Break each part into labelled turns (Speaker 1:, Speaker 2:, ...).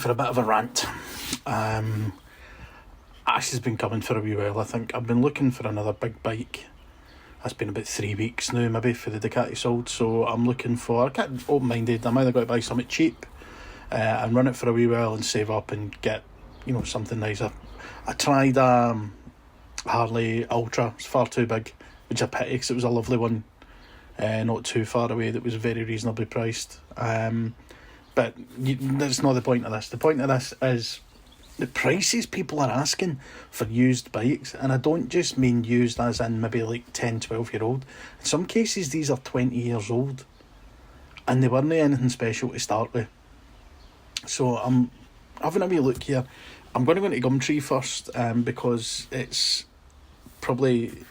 Speaker 1: for a bit of a rant. Ash has been coming for a wee while. I think I've been looking for another big bike. It's been about 3 weeks now, maybe, for the Ducati sold. So I'm looking for, I can't open-minded. I'm either going to buy something cheap and run it for a wee while and save up and get, something nicer. I tried Harley Ultra. It's far too big, which is a pity because it was a lovely one, not too far away, that was very reasonably priced. But that's not the point of this. The point of this is the prices people are asking for used bikes, and I don't just mean used as in maybe like 10, 12-year-old. In some cases, these are 20 years old, and they weren't anything special to start with. So I'm having a wee look here. I'm going to go into Gumtree first, because it's probably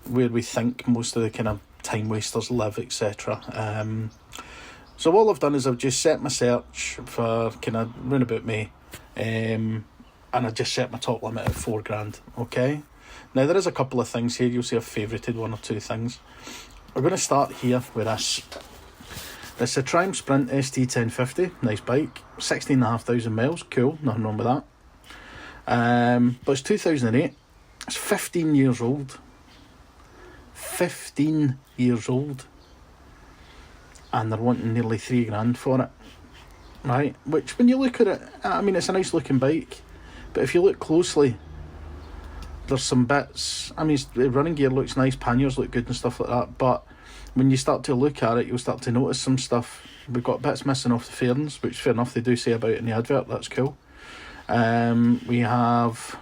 Speaker 1: where we think most of the kind of time wasters live, etc. So all I've done is I've just set my search for kind of round about me, and I just set my top limit at $4,000. Okay. Now there is a couple of things here. You'll see I've favourited one or two things. We're going to start here with this. It's a Triumph Sprint ST1050, nice bike, 16,500 miles, cool, nothing wrong with that. But it's 2008. It's 15 years old. 15 years old. And they're wanting nearly $3,000 for it, right? Which, when you look at it, I mean, it's a nice looking bike, but if you look closely, there's some bits. I mean, the running gear looks nice, panniers look good and stuff like that, but when you start to look at it, you'll start to notice some stuff. We've got bits missing off the fairings, which fair enough, they do say about it in the advert. That's cool. We have,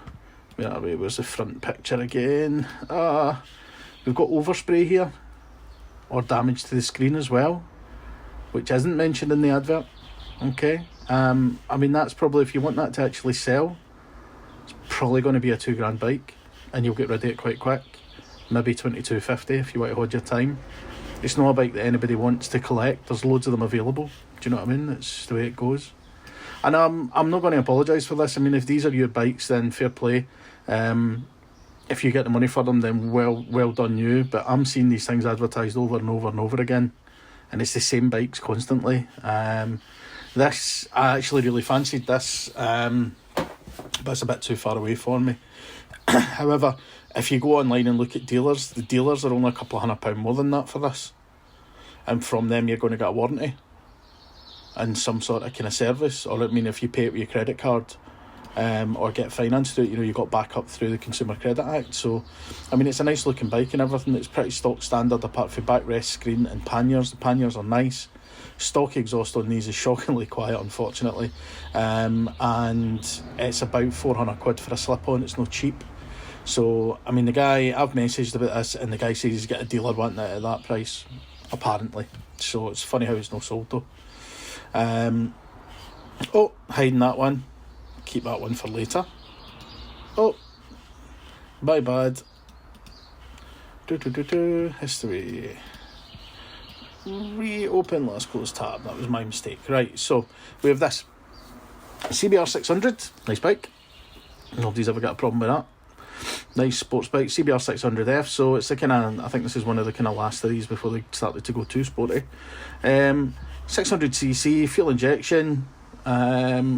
Speaker 1: where's the front picture again? We've got overspray here, or damage to the screen as well, which isn't mentioned in the advert. Okay. I mean, that's probably, if you want that to actually sell, it's probably going to be a $2,000 bike, and you'll get rid of it quite quick. Maybe $2,250 if you want to hold your time. It's not a bike that anybody wants to collect. There's loads of them available. Do you know what I mean? That's the way it goes. And I'm not going to apologise for this. I mean, if these are your bikes, then fair play. If you get the money for them, then well done you. But I'm seeing these things advertised over and over and over again, and it's the same bikes constantly. This, I actually really fancied this, but it's a bit too far away for me. However, if you go online and look at dealers, the dealers are only a couple of £100 more than that for this, and from them you're going to get a warranty and some sort of kind of service. Or I mean, if you pay it with your credit card, or get finance through it, you got back up through the Consumer Credit Act. So, I mean, it's a nice looking bike and everything. It's pretty stock standard apart from backrest, screen and panniers. The panniers are nice. Stock exhaust on these is shockingly quiet, unfortunately. And it's about £400 for a slip-on. It's not cheap. So, I mean, the guy, I've messaged about this, and the guy says he's got a dealer wanting it at that price, apparently. So, it's funny how it's not sold, though. Hiding that one. Keep that one for later. Oh, my bad. History. Reopen, let's close tab. That was my mistake. Right, so we have this CBR 600, nice bike. Nobody's ever got a problem with that. Nice sports bike, CBR 600F. So it's the kind of, I think this is one of the kind of last of these before they started to go too sporty. 600cc, fuel injection.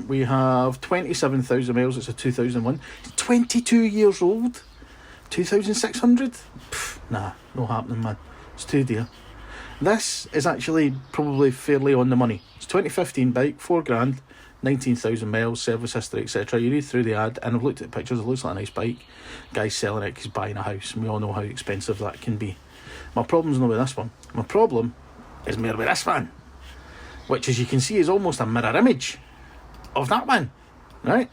Speaker 1: We have 27,000 miles. It's a 2001. It's 22 years old. 2,600? Nah, no happening, man. It's too dear. This is actually probably fairly on the money. It's 2015 bike, $4,000, 19,000 miles, service history, etc. You read through the ad, and I've looked at the pictures. It looks like a nice bike. Guy's selling it because he's buying a house, and we all know how expensive that can be. My problem's not with this one. My problem is more with this one, which, as you can see, is almost a mirror image of that one, right?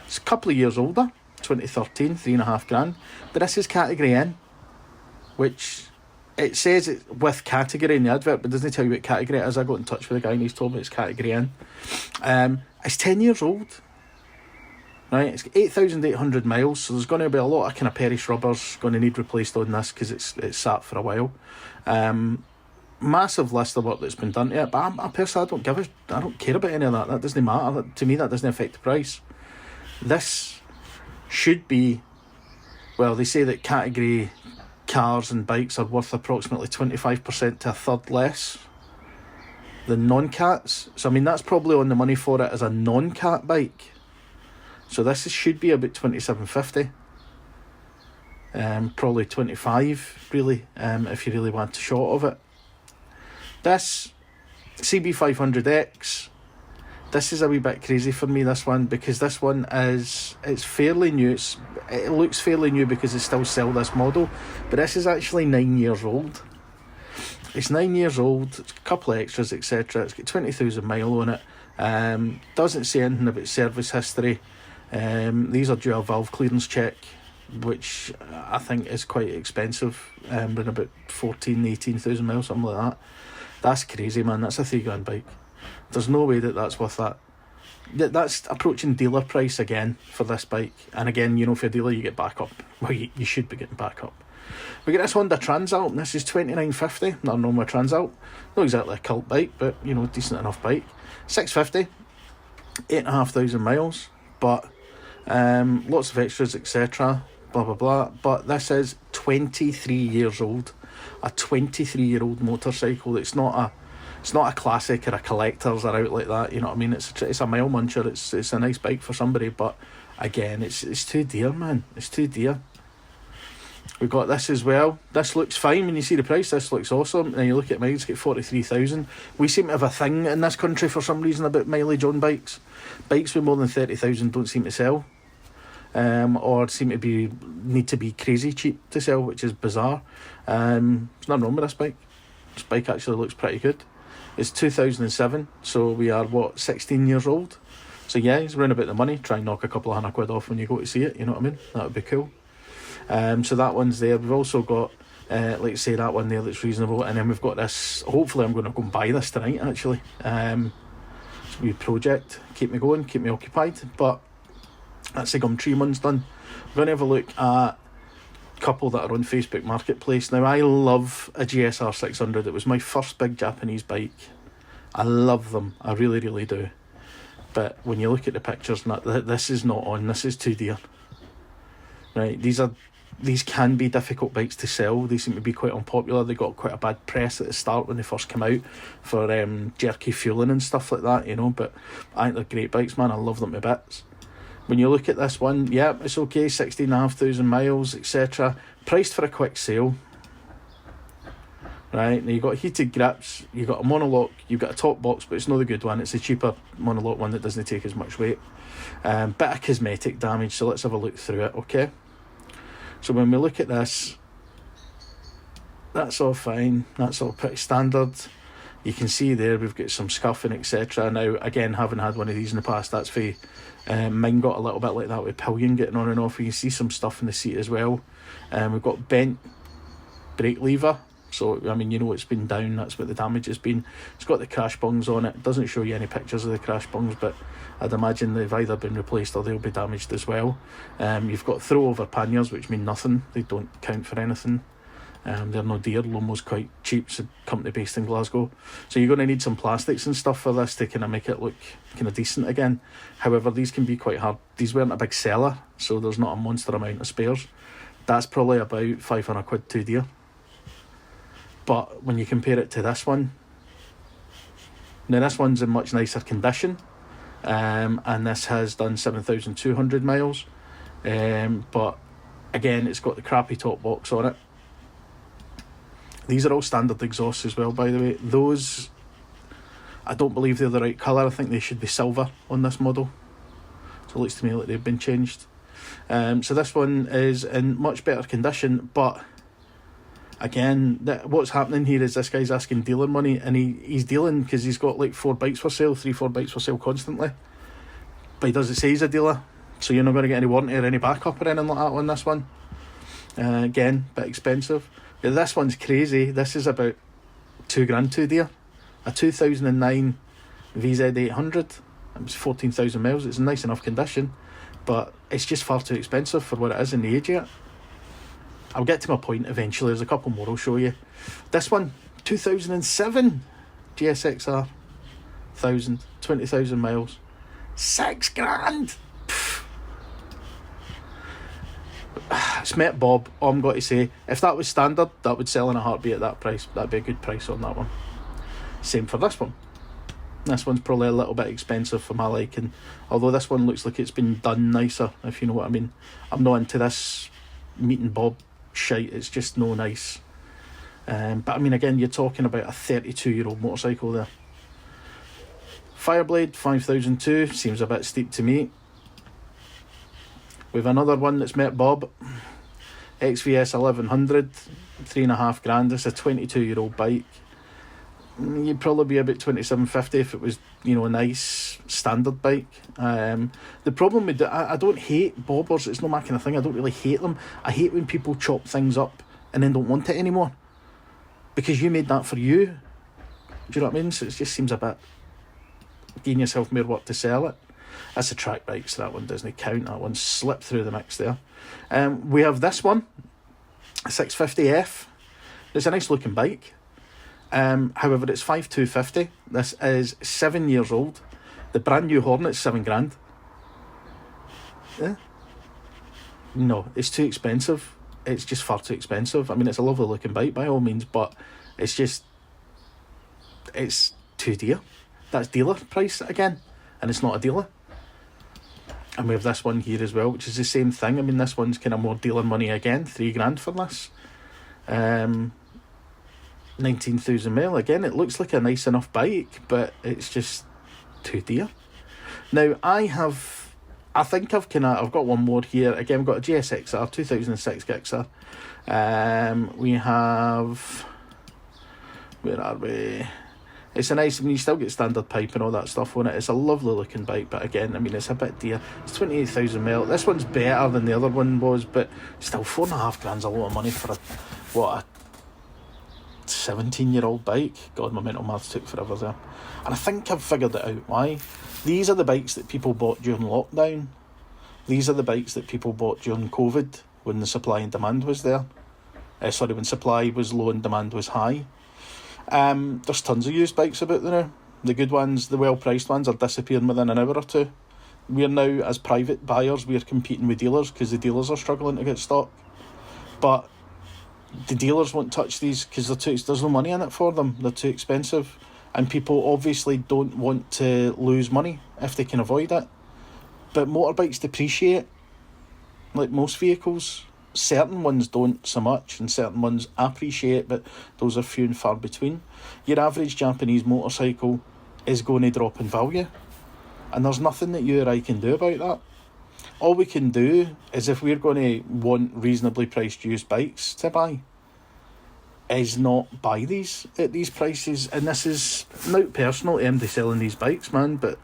Speaker 1: It's a couple of years older, 2013, $3,500, but this is category N, which it says it's with category in the advert, but doesn't tell you what category it is. I got in touch with the guy and he's told me it's category N. It's 10 years old, right? It's 8,800 miles, so there's going to be a lot of kind of perish rubbers going to need replaced on this because it's sat for a while. Massive list of work that's been done to it, but I personally I don't care about any of that. That doesn't matter. To me, that doesn't affect the price. This should be, well, they say that category cars and bikes are worth approximately 25% to a third less the non-cats. So I mean, that's probably on the money for it as a non-cat bike. So this should be about 2750. Probably 25 really, if you really want a shot of it. This CB500X, this is a wee bit crazy for me, this one, because this one it's fairly new. It looks fairly new because they still sell this model, but this is actually 9 years old. It's 9 years old, it's a couple of extras, etc. It's got 20,000 mile on it. Doesn't say anything about service history. These are dual valve clearance check, which I think is quite expensive, running about 18,000 miles, something like that. That's crazy, man. That's a £3,000 bike. There's no way that's worth that. That's approaching dealer price again for this bike. And again, you know, for a dealer, you get back up. Well, you should be getting back up. We get this Honda Transalp, and this is 2950. Not a normal Transalp. Not exactly a cult bike, but, you know, decent enough bike. 650, 8,500 miles, but lots of extras, etc. Blah, blah, blah. But this is 23 years old. A 23-year-old motorcycle. It's not a classic or a collector's or out like that, you know what I mean? It's a mile muncher. It's a nice bike for somebody, but again, it's too dear, man. It's too dear. We've got this as well. This looks fine when you see the price. This looks awesome. And you look at mine, it's got 43,000. We seem to have a thing in this country for some reason about mileage on bikes. Bikes with more than 30,000 don't seem to sell, or seem to need to be crazy cheap to sell, which is bizarre. There's nothing wrong with this bike. This bike actually looks pretty good. It's 2007, so we are 16 years old. So yeah, he's around about the money. Try and knock a couple of £100 off when you go to see it, you know what I mean? That would be cool. So that one's there. We've also got, like say, that one there that's reasonable, and then we've got this. Hopefully I'm going to go and buy this tonight, actually. It's a wee project, keep me going, keep me occupied, but that's the Gumtree one's done. We're going to have a look at a couple that are on Facebook Marketplace. Now, I love a GSR 600. It was my first big Japanese bike. I love them, I really, really do. But when you look at the pictures, this is not on. This is too dear. Right, these can be difficult bikes to sell. They seem to be quite unpopular. They got quite a bad press at the start when they first came out for jerky fueling and stuff like that, you know. But I think they're great bikes, man. I love them to bits. When you look at this one, yeah, it's okay, 16,500 miles, etc. Priced for a quick sale. Right, now you've got heated grips, you've got a monolock, you've got a top box, but it's not the good one. It's a cheaper monolock one that doesn't take as much weight. Bit of cosmetic damage, so let's have a look through it, okay? So when we look at this, that's all fine, that's all pretty standard. You can see there we've got some scuffing, etc. Now, again, having had one of these in the past, that's for mine got a little bit like that with pillion getting on and off. You can see some stuff in the seat as well. We've got bent brake lever. So, I mean, you know it's been down, that's what the damage has been. It's got the crash bungs on it. It doesn't show you any pictures of the crash bungs, but I'd imagine they've either been replaced or they'll be damaged as well. You've got throw-over panniers, which mean nothing. They don't count for anything. They're no dear. Lomo's quite cheap, it's a company based in Glasgow. So you're going to need some plastics and stuff for this to kind of make it look kind of decent again. However, these can be quite hard. These weren't a big seller, so there's not a monster amount of spares. That's probably about £500 too dear. But when you compare it to this one, now this one's in much nicer condition, and this has done 7,200 miles, but again, it's got the crappy top box on it. These are all standard exhausts as well, by the way. Those, I don't believe they're the right colour. I think they should be silver on this model. So it looks to me like they've been changed. So this one is in much better condition, but again, what's happening here is this guy's asking dealer money, and he's dealing because he's got like 4 bikes for sale, 4 bikes for sale constantly. But he doesn't say he's a dealer, so you're not going to get any warranty or any backup or anything like that on this one. Again, bit expensive. But this one's crazy. This is about £2,000 too dear. A 2009 VZ800. It was 14,000 miles. It's in nice enough condition, but it's just far too expensive for what it is in the age yet. I'll get to my point eventually. There's a couple more I'll show you. This one, 2007 GSXR, 20,000 miles, £6,000. It's met Bob. All I'm going to say, if that was standard, that would sell in a heartbeat at that price. That'd be a good price on that one. Same for this one. This one's probably a little bit expensive for my liking, although this one looks like it's been done nicer, if you know what I mean. I'm not into this meat and bob shite, it's just no nice. But I mean, again, you're talking about a 32-year-old motorcycle there. Fireblade 5002 seems a bit steep to me. We've another one that's met Bob. XVS 1100, $3,500. It's a 22-year-old bike. You'd probably be about $2,750 if it was, you know, a nice standard bike. The problem with I don't hate bobbers. It's not my kind of thing. I don't really hate them. I hate when people chop things up and then don't want it anymore, because you made that for you. Do you know what I mean? So it just seems a bit giving yourself more work to sell it. That's a track bike, so that one doesn't count. That one slipped through the mix there. We have this one, a 650F. It's a nice looking bike. However, it's 5,250. This is 7 years old. The brand new Hornet's $7,000. Yeah. No, it's too expensive. It's just far too expensive. I mean, it's a lovely looking bike by all means, but it's too dear. That's dealer price again, and it's not a dealer. And we have this one here as well, which is the same thing. I mean, this one's kind of more dealer money again, $3,000 for this. 19,000 mile. Again, it looks like a nice enough bike, but it's just too dear. Now, I've got one more here. Again, we've got a GSXR 2006 Gixxer. We have, where are we? It's a nice, I mean, you still get standard pipe and all that stuff on it. It's a lovely looking bike, but again, I mean, it's a bit dear. It's 28,000 mile. This one's better than the other one was, but still $4,500's a lot of money for a 17-year-old bike. God, my mental maths took forever there. And I think I've figured it out why. These are the bikes that people bought during lockdown. These are the bikes that people bought during COVID, when the supply and demand was there. When supply was low and demand was high. There's tons of used bikes about there now. The good ones, the well-priced ones, are disappearing within an hour or two. We're now, as private buyers, we're competing with dealers because the dealers are struggling to get stock. But the dealers won't touch these because there's no money in it for them. They're too expensive. And people obviously don't want to lose money if they can avoid it. But motorbikes depreciate, like most vehicles. Certain ones don't so much, and certain ones appreciate, but those are few and far between. Your average Japanese motorcycle is going to drop in value, and there's nothing that you or I can do about that. All we can do is, if we're going to want reasonably priced used bikes to buy, is not buy these at these prices. And this is not personal to MD selling these bikes, man, but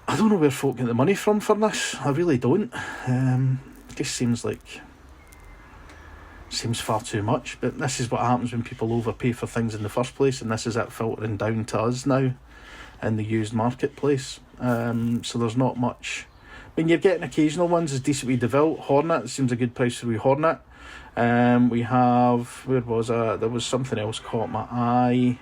Speaker 1: I don't know where folk get the money from for this. I really don't. It just seems far too much, but this is what happens when people overpay for things in the first place, and this is it filtering down to us now in the used marketplace. So there's not much. When you're getting occasional ones, it's decently developed. Hornet seems a good price for a wee Hornet. We have, where was I? There was something else caught my eye.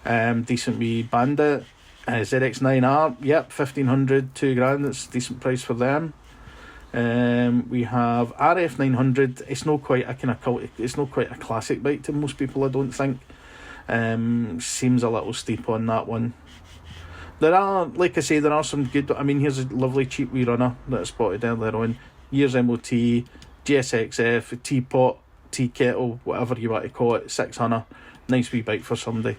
Speaker 1: Decent wee Bandit. ZX9R, yep, 1,500, $2,000. That's a decent price for them. We have RF900. It's not quite a classic bike to most people, I don't think. Seems a little steep on that one. There are, like I say, there are some good. I mean, here's a lovely cheap wee runner that I spotted earlier on. Years MOT, GSXF, teapot, tea kettle, whatever you want to call it, 600. Nice wee bike for somebody.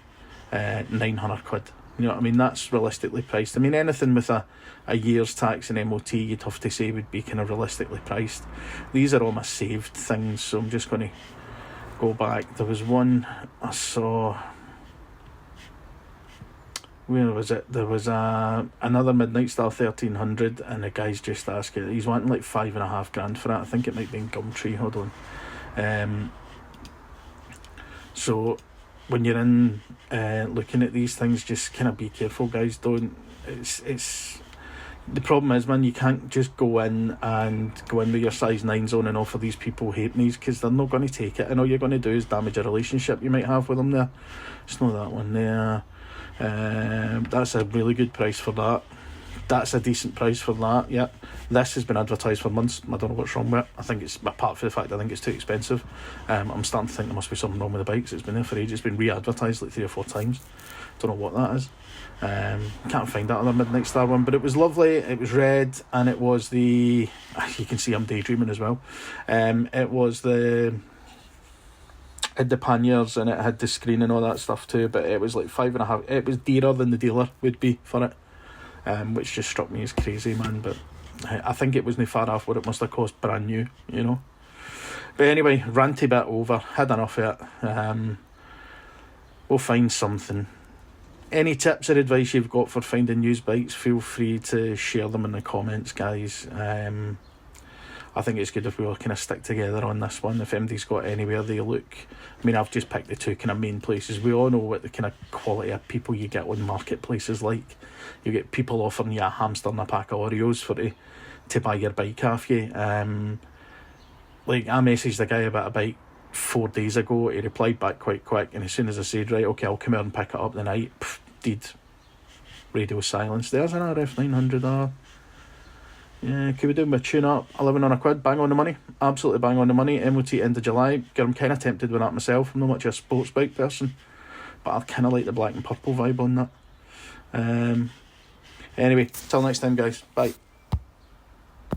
Speaker 1: 900 quid. You know what I mean? That's realistically priced. I mean, anything with a year's tax and MOT, you'd have to say would be kind of realistically priced. These are all my saved things, so I'm just going to go back. There was one I saw. Where was it? There was another Midnight Star 1300, and the guy's just asking. He's wanting like $5,500 for that. I think it might be in Gumtree. Hold on. So when you're in looking at these things, just kind of be careful, guys. Don't. It's the problem is, man, you can't just go in with your size 9s on and offer these people halfpennies, because they're not going to take it, and all you're going to do is damage a relationship you might have with them there. It's not that one there. That's a really good price for that. That's a decent price for that, yeah. This has been advertised for months. I don't know what's wrong with it. I think it's, apart from the fact I think it's too expensive, I'm starting to think there must be something wrong with the bikes. It's been there for ages. It's been re-advertised like 3 or 4 times. Don't know what that is. Can't find that other Midnight Star one, but it was lovely. It was red, and it was the... You can see I'm daydreaming as well. It was the... had the panniers, and it had the screen and all that stuff too, but it was like 5.5. It was dearer than the dealer would be for it. Which just struck me as crazy, man, but I think it wasn't far off what it must have cost brand new, you know. But anyway, ranty bit over, had enough of it. We'll find something. Any tips or advice you've got for finding used bikes, feel free to share them in the comments, guys. I think it's good if we all kind of stick together on this one. If anybody's got anywhere they look... I mean, I've just picked the 2 kind of main places. We all know what the kind of quality of people you get on marketplaces like. You get people offering you a hamster and a pack of Oreos to buy your bike off you. Like, I messaged the guy about a bike 4 days ago. He replied back quite quick, and as soon as I said, right, okay, I'll come out and pick it up the night, did radio silence. There's an RF 900R. Yeah, could we do with a tune-up, 11 quid, bang on the money, absolutely bang on the money. MOT end of July. I'm kind of tempted with that myself. I'm not much a sports bike person, but I kind of like the black and purple vibe on that. Anyway, till next time, guys, bye.